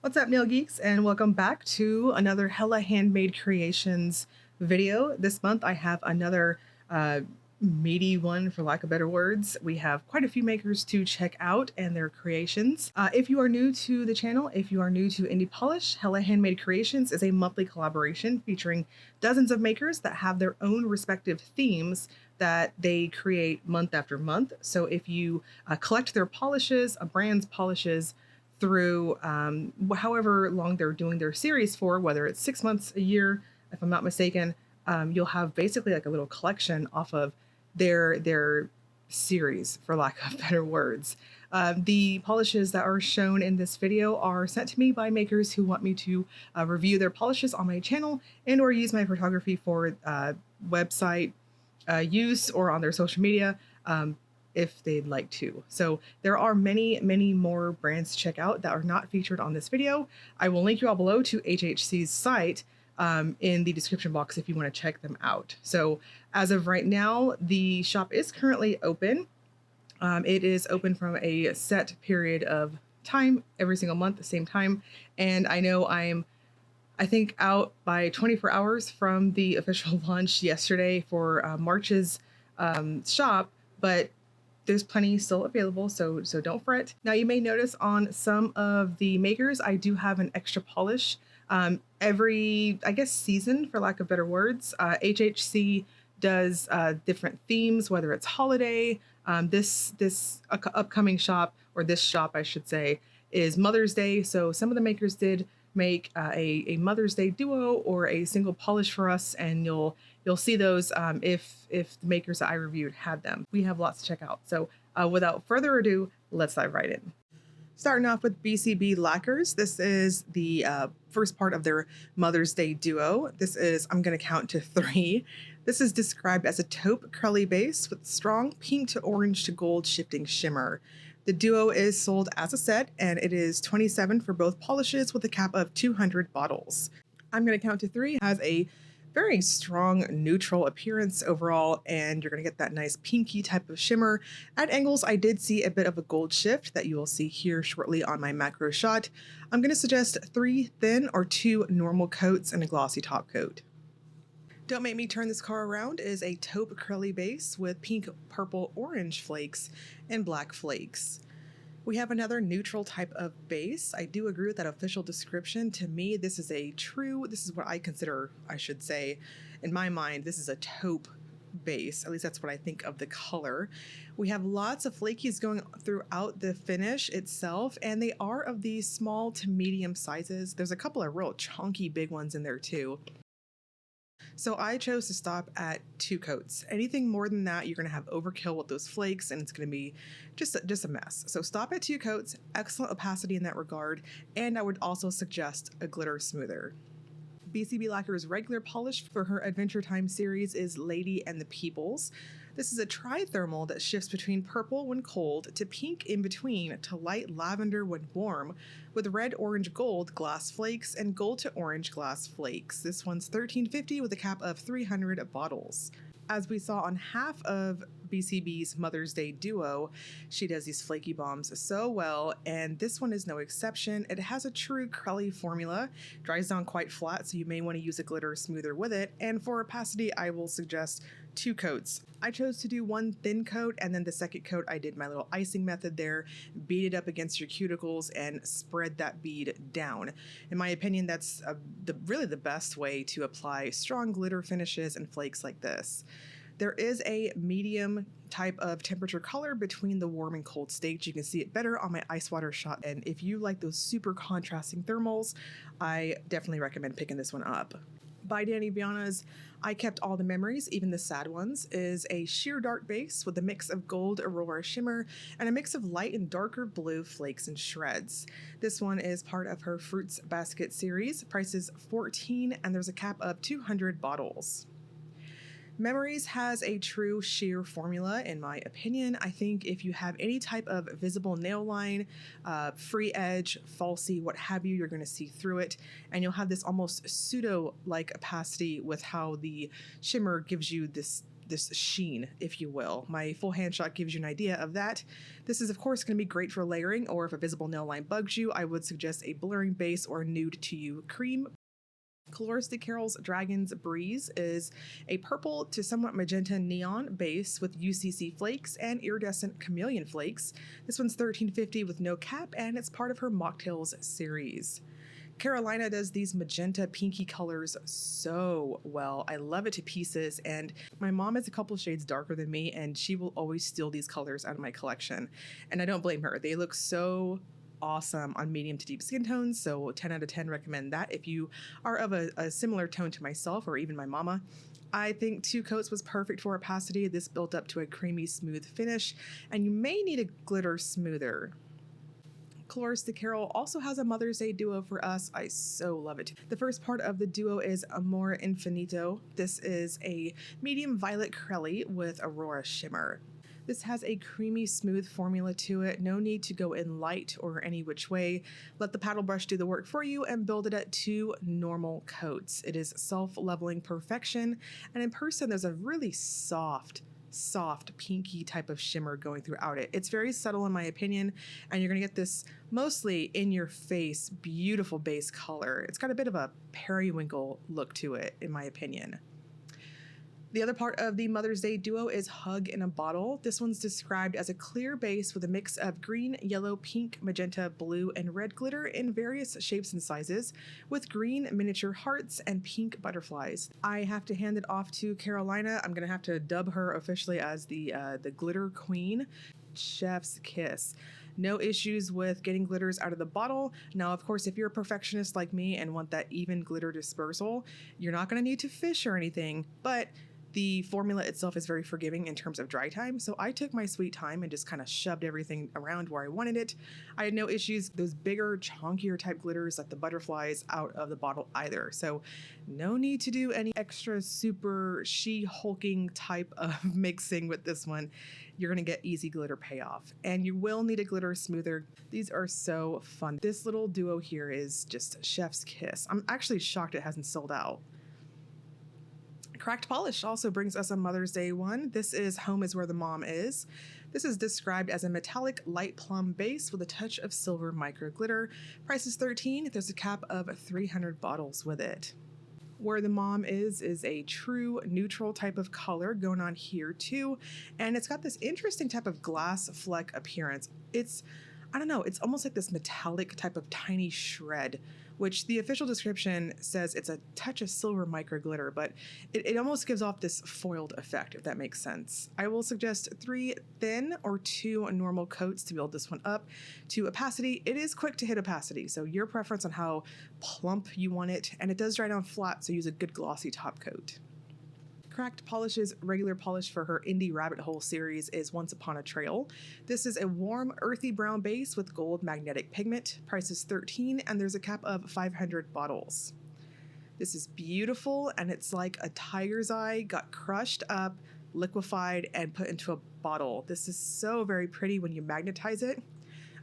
What's up, nail geeks, and welcome back to another Hella Handmade Creations video. This month I have another meaty one, for lack of better words. We have quite a few makers to check out and their creations. If you are new to the channel, if you are new to Indie Polish, Hella Handmade Creations is a monthly collaboration featuring dozens of makers that have their own respective themes that they create month after month. So if you collect their polishes, a brand's polishes, through however long they're doing their series for, whether it's 6 months, a year, if I'm not mistaken, you'll have basically like a little collection off of their series, for lack of better words. The polishes that are shown in this video are sent to me by makers who want me to review their polishes on my channel and or use my photography for website use or on their social media. If they'd like to. So there are many more brands to check out that are not featured on this video. I will link you all below to HHC's site in the description box if you want to check them out. So as of right now, the shop is currently open. It is open from a set period of time every single month, the same time. And I know I think out by 24 hours from the official launch yesterday for March's shop, but there's plenty still available, so don't fret. Now you may notice on some of the makers, I do have an extra polish every, I guess, season, for lack of better words. HHC does different themes, whether it's holiday. This upcoming shop, or this shop I should say, is Mother's Day. So some of the makers did make a Mother's Day duo or a single polish for us, and you'll see those if the makers that I reviewed had them. We have lots to check out. So without further ado, let's dive right in. Starting off with BCB Lacquers. This is the first part of their Mother's Day duo. This is, I'm going to count to 3. This is described as a taupe curly base with strong pink to orange to gold shifting shimmer. The duo is sold as a set, and it is $27 for both polishes with a cap of 200 bottles. I'm going to count to 3. It has a very strong neutral appearance overall, and you're going to get that nice pinky type of shimmer. At angles, I did see a bit of a gold shift that you will see here shortly on my macro shot. I'm going to suggest 3 thin or 2 normal coats and a glossy top coat. Don't Make Me Turn This Car Around is a taupe curly base with pink, purple, orange flakes and black flakes. We have another neutral type of base. I do agree with that official description. To me, this is what I consider, I should say, in my mind, this is a taupe base. At least that's what I think of the color. We have lots of flakies going throughout the finish itself, and they are of these small to medium sizes. There's a couple of real chunky big ones in there too. So I chose to stop at 2 coats. Anything more than that, you're going to have overkill with those flakes, and it's going to be just a mess. So stop at 2 coats, excellent opacity in that regard, and I would also suggest a glitter smoother. BCB Lacquer's regular polish for her Adventure Time series is Lady and the Peebles. This is a tri-thermal that shifts between purple when cold to pink in between to light lavender when warm, with red, orange, gold glass flakes and gold to orange glass flakes. This one's $13.50 with a cap of 300 bottles. As we saw on half of BCB's Mother's Day duo, she does these flaky bombs so well, and this one is no exception. It has a true curly formula, dries down quite flat, so you may want to use a glitter smoother with it, and for opacity, I will suggest 2 coats. I chose to do 1 thin coat, and then the second coat I did my little icing method there, beat it up against your cuticles and spread that bead down. In my opinion, that's really the best way to apply strong glitter finishes and flakes like this. There is a medium type of temperature color between the warm and cold stage. You can see it better on my ice water shot, and if you like those super contrasting thermals, I definitely recommend picking this one up. By Dany Vianna's I Kept All the Memories, Even the Sad Ones, is a sheer dark base with a mix of gold aurora shimmer and a mix of light and darker blue flakes and shreds. This one is part of her Fruits Basket series. Price is $14, and there's a cap of 200 bottles. Memories has a true sheer formula, in my opinion. I think if you have any type of visible nail line, free edge, falsy, what have you, you're going to see through it, and you'll have this almost pseudo-like opacity with how the shimmer gives you this this sheen, if you will. My full hand shot gives you an idea of that. This is of course going to be great for layering, or if a visible nail line bugs you, I would suggest a blurring base or nude to you cream. Colors de Carol's Dragon's Breeze is a purple to somewhat magenta neon base with UCC flakes and iridescent chameleon flakes. This one's $13.50 with no cap, and it's part of her Mocktails series. Carolina does these magenta pinky colors so well. I love it to pieces, and my mom is a couple shades darker than me, and she will always steal these colors out of my collection. And I don't blame her. They look so awesome on medium to deep skin tones, so 10 out of 10 recommend that if you are of a similar tone to myself or even my mama. I think 2 coats was perfect for opacity. This built up to a creamy smooth finish, and you may need a glitter smoother. Colors de Carol also has a Mother's Day duo for us. I so love it. The first part of the duo is Amor Infinito. This is a medium violet Crelly with Aurora shimmer. This has a creamy smooth formula to it. No need to go in light or any which way. Let the paddle brush do the work for you and build it at 2 normal coats. It is self-leveling perfection, and in person there's a really soft pinky type of shimmer going throughout it. It's very subtle in my opinion, and you're going to get this mostly in your face beautiful base color. It's got a bit of a periwinkle look to it in my opinion. The other part of the Mother's Day duo is Hug in a Bottle. This one's described as a clear base with a mix of green, yellow, pink, magenta, blue, and red glitter in various shapes and sizes, with green miniature hearts and pink butterflies. I have to hand it off to Carolina. I'm going to have to dub her officially as the glitter queen. Chef's kiss. No issues with getting glitters out of the bottle. Now, of course, if you're a perfectionist like me and want that even glitter dispersal, you're not going to need to fish or anything, but the formula itself is very forgiving in terms of dry time, so I took my sweet time and just kind of shoved everything around where I wanted it. I had no issues, those bigger, chunkier type glitters like the butterflies out of the bottle either, so no need to do any extra super she-hulking type of mixing with this one. You're going to get easy glitter payoff, and you will need a glitter smoother. These are so fun. This little duo here is just chef's kiss. I'm actually shocked it hasn't sold out. Cracked Polish also brings us a Mother's Day one. This is Home is Where the Mom Is. This is described as a metallic light plum base with a touch of silver micro glitter. Price is $13. There's a cap of 300 bottles with it. Where the Mom is a true neutral type of color going on here too. And it's got this interesting type of glass fleck appearance. I don't know, it's almost like this metallic type of tiny shred, which the official description says it's a touch of silver micro glitter, but it almost gives off this foiled effect, if that makes sense. I will suggest 3 thin or 2 normal coats to build this one up to opacity. It is quick to hit opacity, so your preference on how plump you want it, and it does dry down flat, so use a good glossy top coat. Cracked Polish's regular polish for her Indie Rabbit Hole series is Once Upon a Trail. This is a warm, earthy brown base with gold magnetic pigment. Price is $13, and there's a cap of 500 bottles. This is beautiful, and it's like a tiger's eye got crushed up, liquefied, and put into a bottle. This is so very pretty when you magnetize it.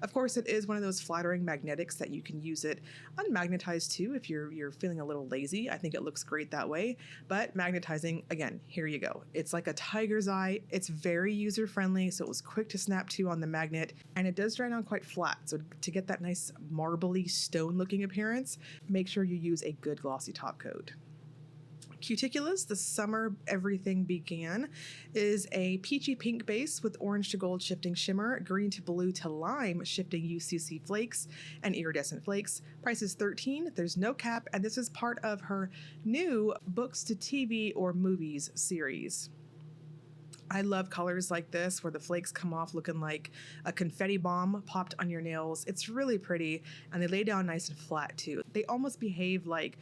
Of course, it is one of those flattering magnetics that you can use it unmagnetized too if you're feeling a little lazy. I think it looks great that way. But magnetizing, again, here you go. It's like a tiger's eye. It's very user-friendly, so it was quick to snap to on the magnet, and it does dry down quite flat. So to get that nice marbly stone-looking appearance, make sure you use a good glossy top coat. Cuticula's The Summer Everything Began is a peachy pink base with orange to gold shifting shimmer, green to blue to lime shifting UCC flakes, and iridescent flakes. Price is $13. There's no cap, and this is part of her new Books to TV or Movies series. I love colors like this where the flakes come off looking like a confetti bomb popped on your nails. It's really pretty, and they lay down nice and flat too. They almost behave like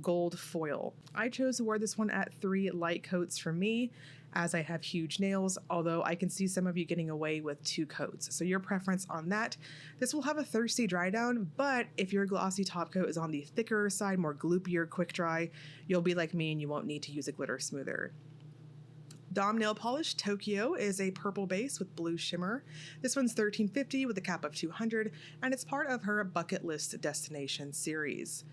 gold foil. I chose to wear this one at 3 light coats for me, as I have huge nails, although I can see some of you getting away with 2 coats. So your preference on that. This will have a thirsty dry down, but if your glossy top coat is on the thicker side, more gloopier, quick dry, you'll be like me and you won't need to use a glitter smoother. Dom Nail Polish Tokyo is a purple base with blue shimmer. This one's $13.50 with a cap of 200, and it's part of her Bucket List Destination series.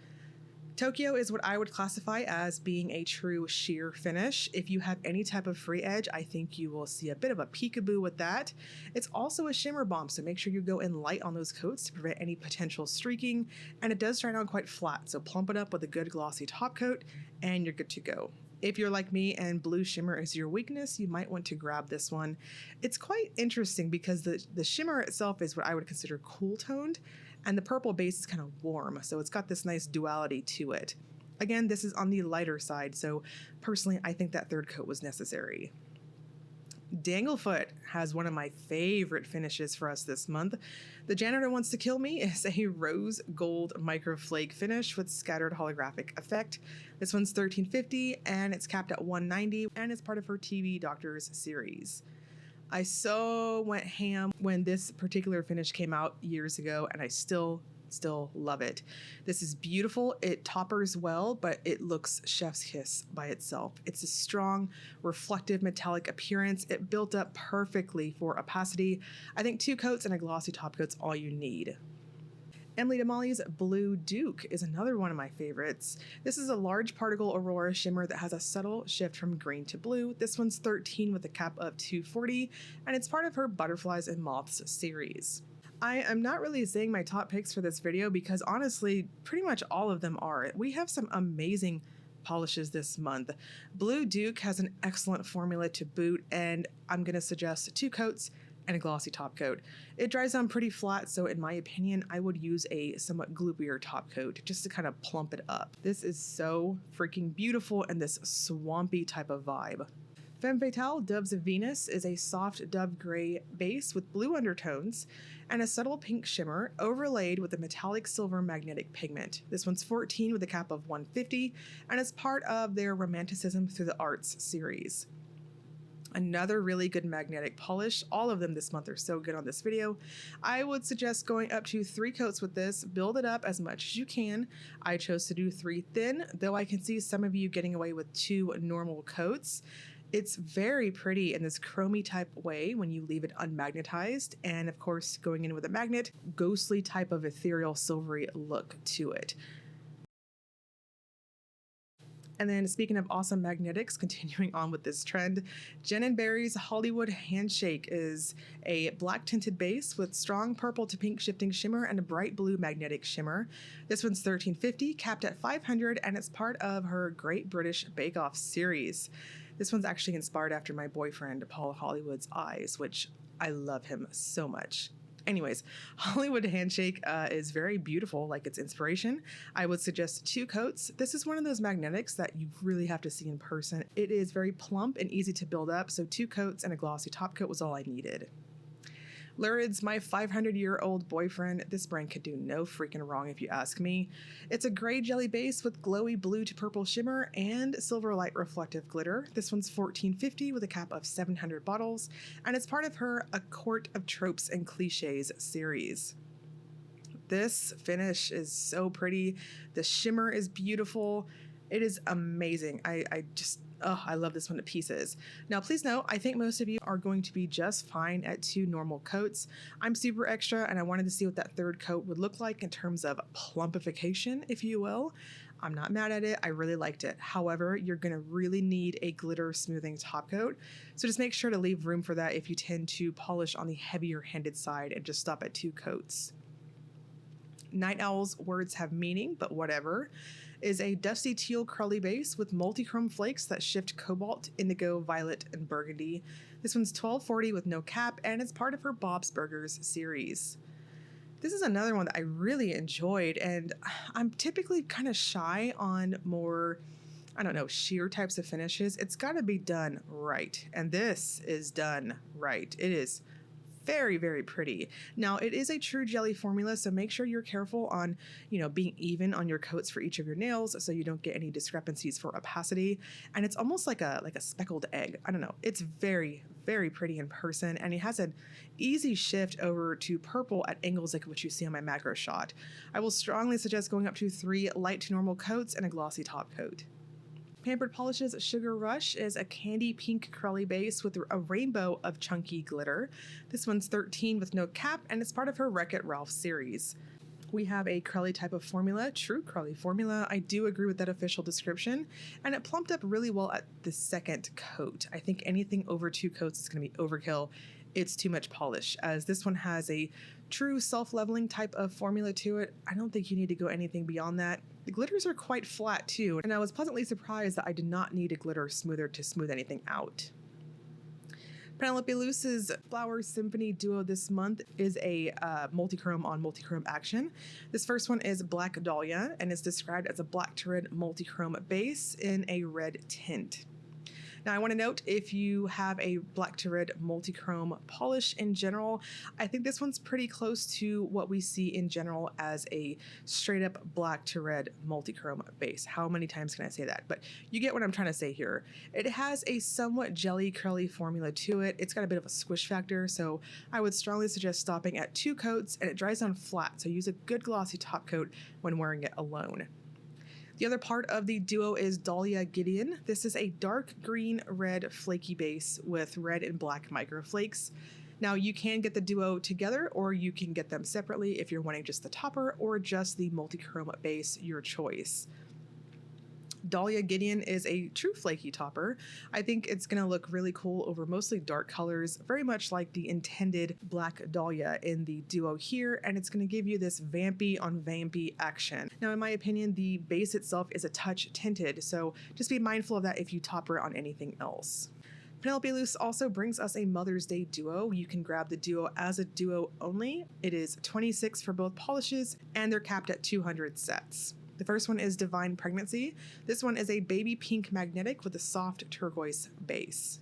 Tokyo is what I would classify as being a true sheer finish. If you have any type of free edge, I think you will see a bit of a peekaboo with that. It's also a shimmer bomb, so make sure you go in light on those coats to prevent any potential streaking, and it does dry down quite flat, so plump it up with a good glossy top coat and you're good to go. If you're like me and blue shimmer is your weakness, you might want to grab this one. It's quite interesting because the shimmer itself is what I would consider cool toned, and the purple base is kind of warm, so it's got this nice duality to it. Again, this is on the lighter side, so personally I think that third coat was necessary. Danglefoot has one of my favorite finishes for us this month. The Janitor Wants to Kill Me is a rose gold microflake finish with scattered holographic effect. This one's $13.50 and it's capped at $190 and it's part of her TV Doctors series. I so went ham when this particular finish came out years ago, and I still love it. This is beautiful. It toppers well, but it looks chef's kiss by itself. It's a strong, reflective, metallic appearance. It built up perfectly for opacity. I think 2 coats and a glossy top coat's all you need. Emily DeMolly's Blue Duke is another one of my favorites. This is a large particle aurora shimmer that has a subtle shift from green to blue. This one's $13 with a cap of $240, and it's part of her Butterflies and Moths series. I am not really saying my top picks for this video because honestly, pretty much all of them are. We have some amazing polishes this month. Blue Duke has an excellent formula to boot, and I'm going to suggest 2 coats and a glossy top coat. It dries down pretty flat, so in my opinion, I would use a somewhat gloopier top coat just to kind of plump it up. This is so freaking beautiful in this swampy type of vibe. Femme Fatale Doves of Venus is a soft dove gray base with blue undertones and a subtle pink shimmer overlaid with a metallic silver magnetic pigment. This one's $14 with a cap of $150 and is part of their Romanticism Through the Arts series. Another really good magnetic polish. All of them this month are so good on this video. I would suggest going up to 3 coats with this. Build it up as much as you can. I chose to do 3 thin, though I can see some of you getting away with 2 normal coats. It's very pretty in this chromey type way when you leave it unmagnetized, and of course going in with a magnet, ghostly type of ethereal silvery look to it. And then speaking of awesome magnetics, continuing on with this trend, Jen & Barry's Hollywood Handshake is a black tinted base with strong purple to pink shifting shimmer and a bright blue magnetic shimmer. This one's $13.50, capped at $500, and it's part of her Great British Bake Off series. This one's actually inspired after my boyfriend, Paul Hollywood's eyes, which I love him so much. Anyways, Hollywood Handshake is very beautiful, like its inspiration. I would suggest 2 coats. This is one of those magnetics that you really have to see in person. It is very plump and easy to build up, so 2 coats and a glossy top coat was all I needed. Lurid's My 500-Year-Old Boyfriend. This brand could do no freaking wrong if you ask me. It's a gray jelly base with glowy blue to purple shimmer and silver light reflective glitter. This one's $14.50 with a cap of 700 bottles, and it's part of her A Court of Tropes and Cliches series. This finish is so pretty. The shimmer is beautiful. It is amazing. I love this one to pieces. Now, please note, I think most of you are going to be just fine at 2 normal coats. I'm super extra, and I wanted to see what that third coat would look like in terms of plumpification, if you will. I'm not mad at it. I really liked it. However, you're going to really need a glitter smoothing top coat. So just make sure to leave room for that if you tend to polish on the heavier handed side and just stop at 2 coats. Night Owl's Words Have Meaning, but whatever, is a dusty teal curly base with multi-chrome flakes that shift cobalt, indigo, violet, and burgundy. This one's $12.40 with no cap, and it's part of her Bob's Burgers series. This is another one that I really enjoyed, and I'm typically kind of shy on more, I don't know, sheer types of finishes. It's got to be done right, and this is done right. It is very, very pretty. Now, it is a true jelly formula, so make sure you're careful on, being even on your coats for each of your nails so you don't get any discrepancies for opacity. And it's almost like a speckled egg. I don't know. It's very, very pretty in person, and it has an easy shift over to purple at angles like what you see on my macro shot. I will strongly suggest going up to 3 light to normal coats and a glossy top coat. Pampered Polish's Sugar Rush is a candy pink curly base with a rainbow of chunky glitter. This one's $13 with no cap, and it's part of her Wreck-It Ralph series. We have a curly type of formula, true curly formula. I do agree with that official description, and it plumped up really well at the second coat. I think anything over 2 coats is going to be overkill. It's too much polish, as this one has a true self-leveling type of formula to it. I don't think you need to go anything beyond that. The glitters are quite flat too, and I was pleasantly surprised that I did not need a glitter smoother to smooth anything out. Penelope Loose's Flower Symphony Duo this month is a multichrome on multichrome action. This first one is Black Dahlia, and is described as a black to red multichrome base in a red tint. Now, I want to note, if you have a black to red multichrome polish in general, I think this one's pretty close to what we see in general as a straight up black to red multichrome base. How many times can I say that? But you get what I'm trying to say here. It has a somewhat jelly curly formula to it. It's got a bit of a squish factor, so I would strongly suggest stopping at 2 coats, and it dries down flat, so use a good glossy top coat when wearing it alone. The other part of the duo is Dahlia Gideon. This is a dark green red flaky base with red and black microflakes. Now, you can get the duo together, or you can get them separately if you're wanting just the topper or just the multichrome base, your choice. Dahlia Gideon is a true flaky topper. I think it's going to look really cool over mostly dark colors, very much like the intended Black Dahlia in the duo here, and it's going to give you this vampy on vampy action. Now, in my opinion, the base itself is a touch tinted, so just be mindful of that if you topper on anything else. Penelope Loose also brings us a Mother's Day duo. You can grab the duo as a duo only. It is $26 for both polishes, and they're capped at 200 sets. The first one is Divine Pregnancy. This one is a baby pink magnetic with a soft turquoise base.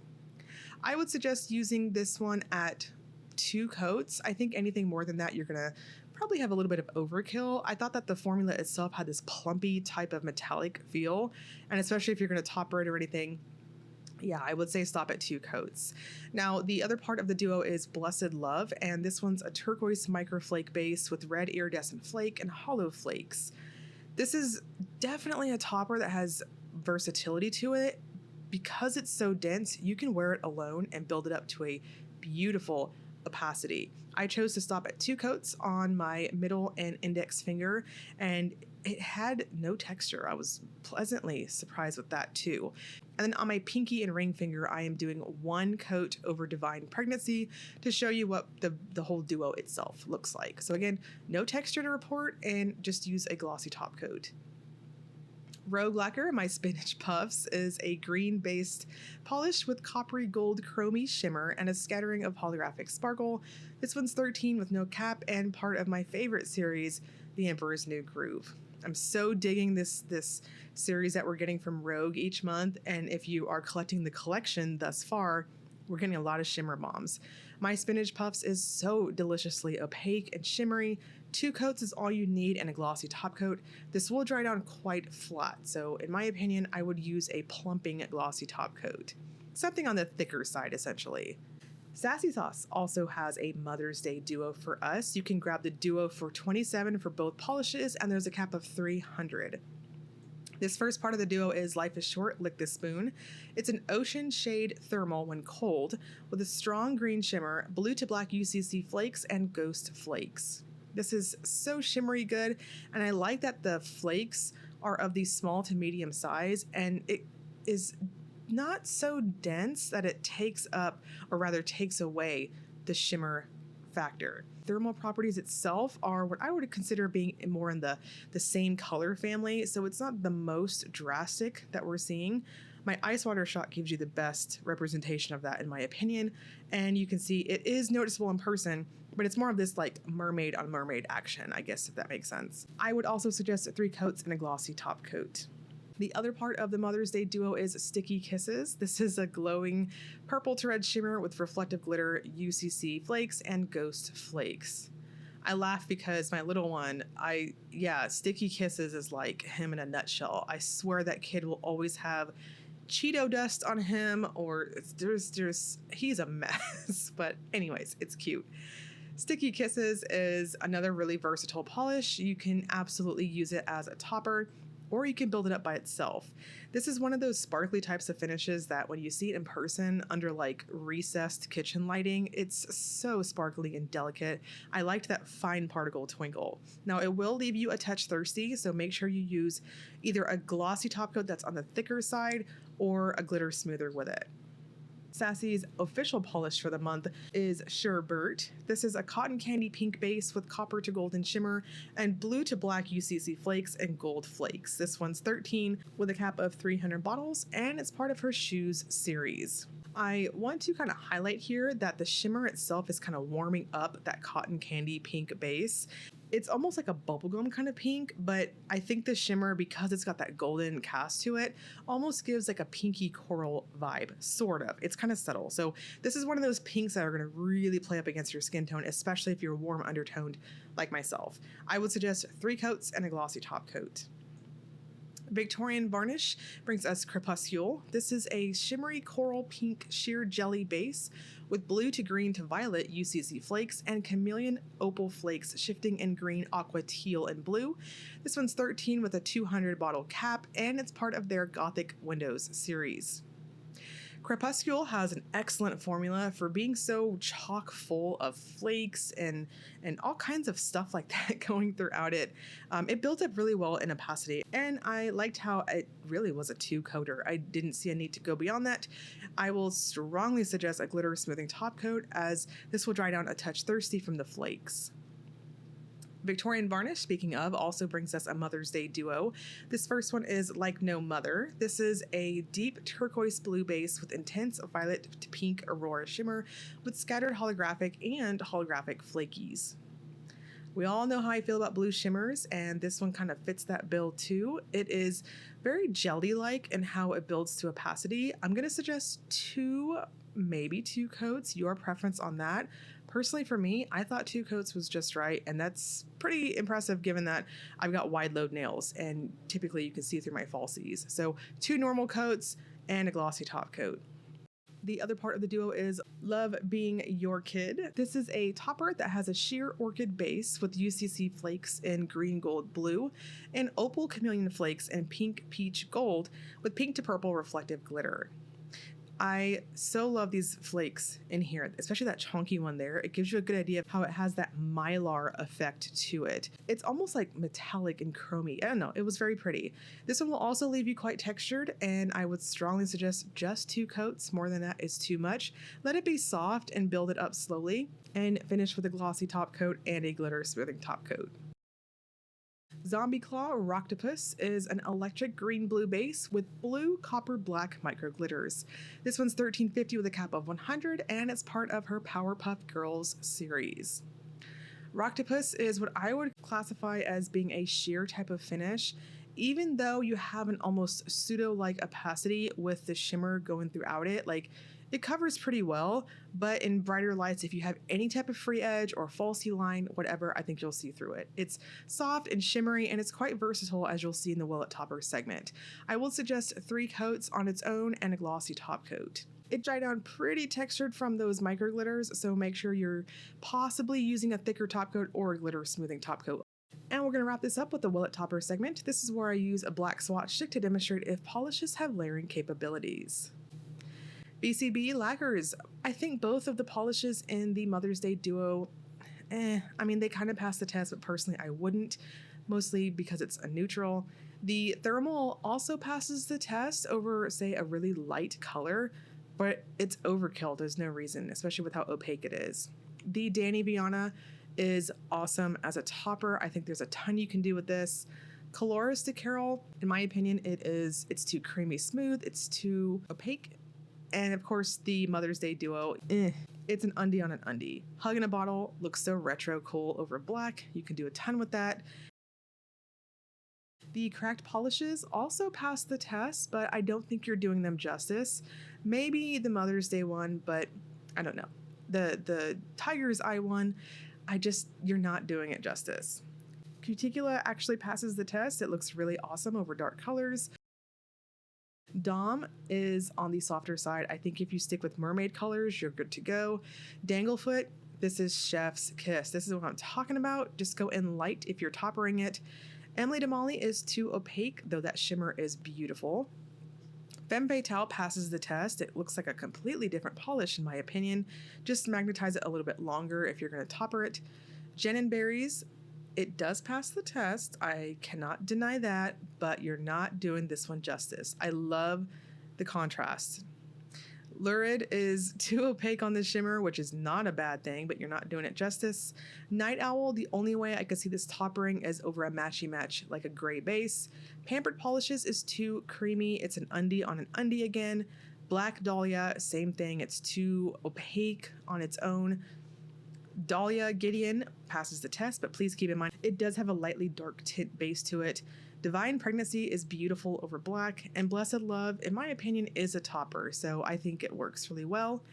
I would suggest using this one at 2 coats. I think anything more than that, you're gonna probably have a little bit of overkill. I thought that the formula itself had this plumpy type of metallic feel, and especially if you're gonna topper it or anything, yeah, I would say stop at 2 coats. Now, the other part of the duo is Blessed Love, and this one's a turquoise microflake base with red iridescent flake and hollow flakes. This is definitely a topper that has versatility to it. Because it's so dense, you can wear it alone and build it up to a beautiful opacity. I chose to stop at 2 coats on my middle and index finger, and it had no texture. I was pleasantly surprised with that too. And then on my pinky and ring finger, I am doing 1 coat over Divine Pregnancy to show you what the whole duo itself looks like. So again, no texture to report, and just use a glossy top coat. Rogue Lacquer, my Spinach Puffs, is a green-based polish with coppery gold chromy shimmer and a scattering of holographic sparkle. This one's 13 with no cap, and part of my favorite series, The Emperor's New Groove. I'm so digging this series that we're getting from Rogue each month, and if you are collecting the collection thus far, we're getting a lot of shimmer bombs. My Spinach Puffs is so deliciously opaque and shimmery. 2 coats is all you need, and a glossy top coat. This will dry down quite flat, so in my opinion, I would use a plumping glossy top coat. Something on the thicker side, essentially. Sassy Sauce also has a Mother's Day duo for us. You can grab the duo for $27 for both polishes, and there's a cap of 300. This first part of the duo is Life is Short, Lick the Spoon. It's an ocean shade thermal when cold, with a strong green shimmer, blue to black UCC flakes, and ghost flakes. This is so shimmery good, and I like that the flakes are of the small to medium size, and it is not so dense that it takes up, or rather takes away, the shimmer factor. Thermal properties itself are what I would consider being more in the same color family, so it's not the most drastic that we're seeing. My ice water shot gives you the best representation of that, in my opinion, and you can see it is noticeable in person, but it's more of this like mermaid on mermaid action, I guess, if that makes sense. I would also suggest 3 coats and a glossy top coat. The other part of the Mother's Day duo is Sticky Kisses. This is a glowing purple to red shimmer with reflective glitter, UCC flakes, and ghost flakes. I laugh because my little one, Sticky Kisses is like him in a nutshell. I swear that kid will always have Cheeto dust on him, or he's a mess. But anyways, it's cute. Sticky Kisses is another really versatile polish. You can absolutely use it as a topper, or you can build it up by itself. This is one of those sparkly types of finishes that when you see it in person under like recessed kitchen lighting, it's so sparkly and delicate. I liked that fine particle twinkle. Now it will leave you a touch thirsty, so make sure you use either a glossy top coat that's on the thicker side or a glitter smoother with it. Sassy's official polish for the month is Sure Bert. This is a cotton candy pink base with copper to golden shimmer and blue to black UCC flakes and gold flakes. This one's 13 with a cap of 300 bottles, and it's part of her shoes series. I want to kind of highlight here that the shimmer itself is kind of warming up that cotton candy pink base. It's almost like a bubblegum kind of pink, but I think the shimmer, because it's got that golden cast to it, almost gives like a pinky coral vibe, sort of. It's kind of subtle. So this is one of those pinks that are going to really play up against your skin tone, especially if you're warm undertoned like myself. I would suggest 3 coats and a glossy top coat. Victorian Varnish brings us Crepuscule. This is a shimmery coral pink sheer jelly base with blue to green to violet UCC flakes and chameleon opal flakes shifting in green, aqua, teal, and blue. This one's 13 with a 200 bottle cap, and it's part of their Gothic Windows series. Crepuscule has an excellent formula for being so chock full of flakes and all kinds of stuff like that going throughout it. It built up really well in opacity, and I liked how it really was a 2-coater. I didn't see a need to go beyond that. I will strongly suggest a glitter smoothing top coat, as this will dry down a touch thirsty from the flakes. Victorian Varnish, speaking of, also brings us a Mother's Day duo. This first one is Like No Mother. This is a deep turquoise blue base with intense violet to pink aurora shimmer with scattered holographic and holographic flakies. We all know how I feel about blue shimmers, and this one kind of fits that bill too. It is very jelly-like in how it builds to opacity. I'm going to suggest 2, maybe 2 coats, your preference on that. Personally, for me, I thought 2 coats was just right, and that's pretty impressive given that I've got wide load nails, and typically you can see through my falsies. So 2 normal coats and a glossy top coat. The other part of the duo is Love Being Your Kid. This is a topper that has a sheer orchid base with UCC flakes in green, gold, blue, and opal chameleon flakes in pink, peach, gold with pink to purple reflective glitter. I so love these flakes in here, especially that chunky one there. It gives you a good idea of how it has that mylar effect to it. It's almost like metallic and chromy. I don't know, it was very pretty. This one will also leave you quite textured, and I would strongly suggest just 2 coats. More than that is too much. Let it be soft and build it up slowly, and finish with a glossy top coat and a glitter smoothing top coat. Zombie Claw Rocktopus is an electric green-blue base with blue, copper, black micro glitters. This one's $13.50 with a cap of 100, and it's part of her Powerpuff Girls series. Rocktopus is what I would classify as being a sheer type of finish, even though you have an almost pseudo-like opacity with the shimmer going throughout it. Like, it covers pretty well, but in brighter lights, if you have any type of free edge or falsie line, whatever, I think you'll see through it. It's soft and shimmery, and it's quite versatile, as you'll see in the Will It Topper segment. I will suggest 3 coats on its own and a glossy top coat. It dried down pretty textured from those micro glitters, so make sure you're possibly using a thicker top coat or a glitter smoothing top coat. And we're going to wrap this up with the Will It Topper segment. This is where I use a black swatch stick to demonstrate if polishes have layering capabilities. BCB Lacquers. I think both of the polishes in the Mother's Day duo, I mean, they kind of pass the test, but personally I wouldn't, mostly because it's a neutral. The thermal also passes the test over, say, a really light color, but it's overkill. There's no reason, especially with how opaque it is. The Dany Vianna is awesome as a topper. I think there's a ton you can do with this. Colores de Carol, in my opinion, it's too creamy smooth, it's too opaque. And of course, the Mother's Day duo, it's an undie on an undie. Hug in a Bottle looks so retro cool over black. You can do a ton with that. The cracked polishes also pass the test, but I don't think you're doing them justice. Maybe the Mother's Day one, but I don't know. The Tiger's Eye one, you're not doing it justice. Cuticula actually passes the test. It looks really awesome over dark colors. Dom is on the softer side. I think if you stick with mermaid colors, you're good to go. Danglefoot, this is chef's kiss. This is what I'm talking about. Just go in light if you're toppering it. Emily Damali is too opaque, though that shimmer is beautiful. Femme Fatale passes the test. It looks like a completely different polish in my opinion. Just magnetize it a little bit longer if you're going to topper it. Jen Berries, it does pass the test. I cannot deny that, but you're not doing this one justice. I love the contrast. Lurid is too opaque on the shimmer, which is not a bad thing, but you're not doing it justice. Night Owl, the only way I could see this toppering is over a matchy match, like a gray base. Pampered Polishes is too creamy. It's an undie on an undie again. Black Dahlia, same thing. It's too opaque on its own. Dahlia Gideon passes the test, but please keep in mind it does have a lightly dark tint base to it. Divine Pregnancy is beautiful over black, and Blessed Love, in my opinion, is a topper, so I think it works really well.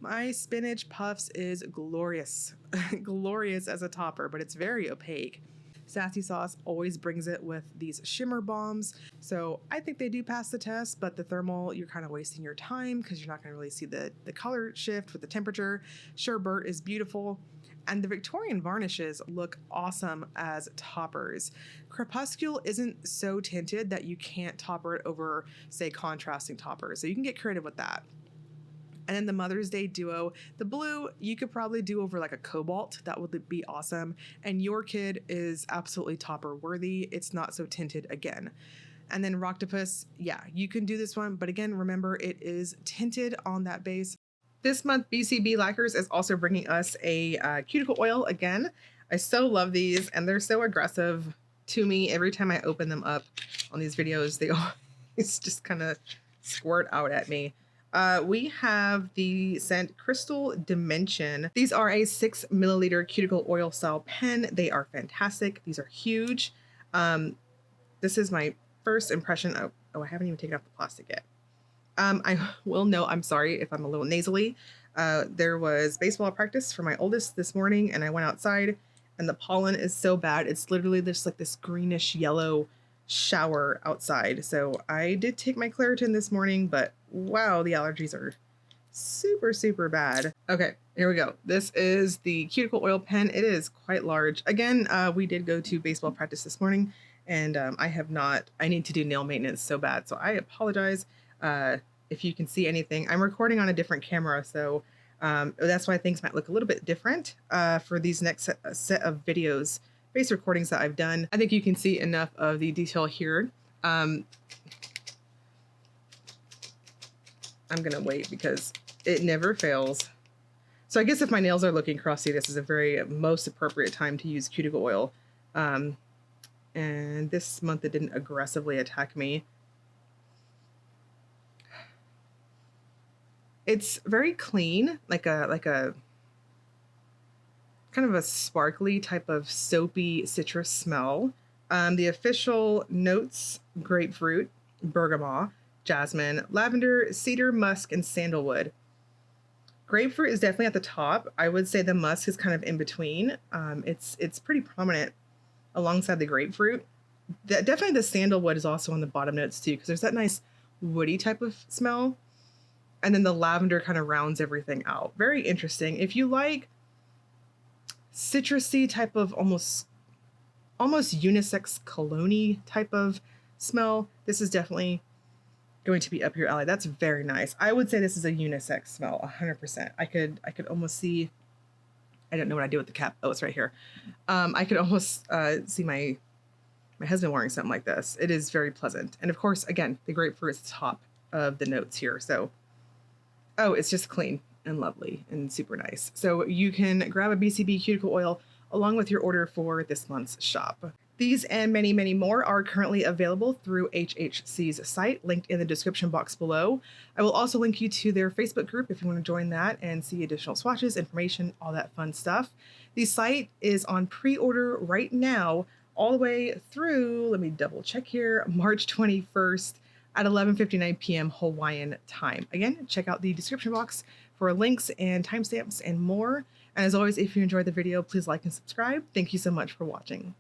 My Spinach Puffs is glorious, glorious as a topper, but it's very opaque. Sassy Sauce always brings it with these shimmer bombs, so I think they do pass the test, but the thermal, you're kind of wasting your time because you're not going to really see the color shift with the temperature. Sure, Bert is beautiful. And the Victorian varnishes look awesome as toppers. Crepuscule isn't so tinted that you can't topper it over, say, contrasting toppers. So you can get creative with that. And then the Mother's Day duo, the blue, you could probably do over like a cobalt. That would be awesome. And Your Kid is absolutely topper worthy. It's not so tinted again. And then Rocktopus, yeah, you can do this one. But again, remember, it is tinted on that base. This month, BCB Lacquers is also bringing us a cuticle oil again. I so love these, and they're so aggressive to me. Every time I open them up on these videos, they always just kind of squirt out at me. We have the scent Crystal Dimension. These are a 6 milliliter cuticle oil style pen. They are fantastic. These are huge. This is my first impression. Oh, I haven't even taken off the plastic yet. I will note, I'm sorry if I'm a little nasally. There was baseball practice for my oldest this morning, and I went outside, and the pollen is so bad. It's literally just like this greenish yellow shower outside. So I did take my Claritin this morning, but wow, the allergies are super, super bad. Okay, here we go. This is the cuticle oil pen. It is quite large. Again, we did go to baseball practice this morning, and I need to do nail maintenance so bad. So I apologize. If you can see anything, I'm recording on a different camera, so that's why things might look a little bit different for these next set of videos, face recordings that I've done. I think you can see enough of the detail here. I'm gonna wait because it never fails. So I guess if my nails are looking crusty, this is a very most appropriate time to use cuticle oil. And this month it didn't aggressively attack me. It's very clean, like a kind of a sparkly type of soapy citrus smell. The official notes: grapefruit, bergamot, jasmine, lavender, cedar, musk, and sandalwood. Grapefruit is definitely at the top. I would say the musk is kind of in between. It's pretty prominent alongside the grapefruit. Definitely the sandalwood is also on the bottom notes too, because there's that nice woody type of smell. And then the lavender kind of rounds everything out. Very interesting. If you like citrusy type of almost unisex cologne type of smell, this is definitely going to be up your alley. That's very nice. I would say this is a unisex smell, 100%. I could almost see, I don't know what I do with the cap. Oh, it's right here. I could almost see my husband wearing something like this. It is very pleasant. And of course, again, the grapefruit is the top of the notes here. So, oh, it's just clean and lovely and super nice. So you can grab a BCB cuticle oil along with your order for this month's shop. These and many, many more are currently available through HHC's site, linked in the description box below. I will also link you to their Facebook group if you want to join that and see additional swatches, information, all that fun stuff. The site is on pre-order right now, all the way through, let me double check here, March 21st at 11:59 p.m. Hawaiian time. Again, check out the description box for links and timestamps and more. And as always, if you enjoyed the video, please like and subscribe. Thank you so much for watching.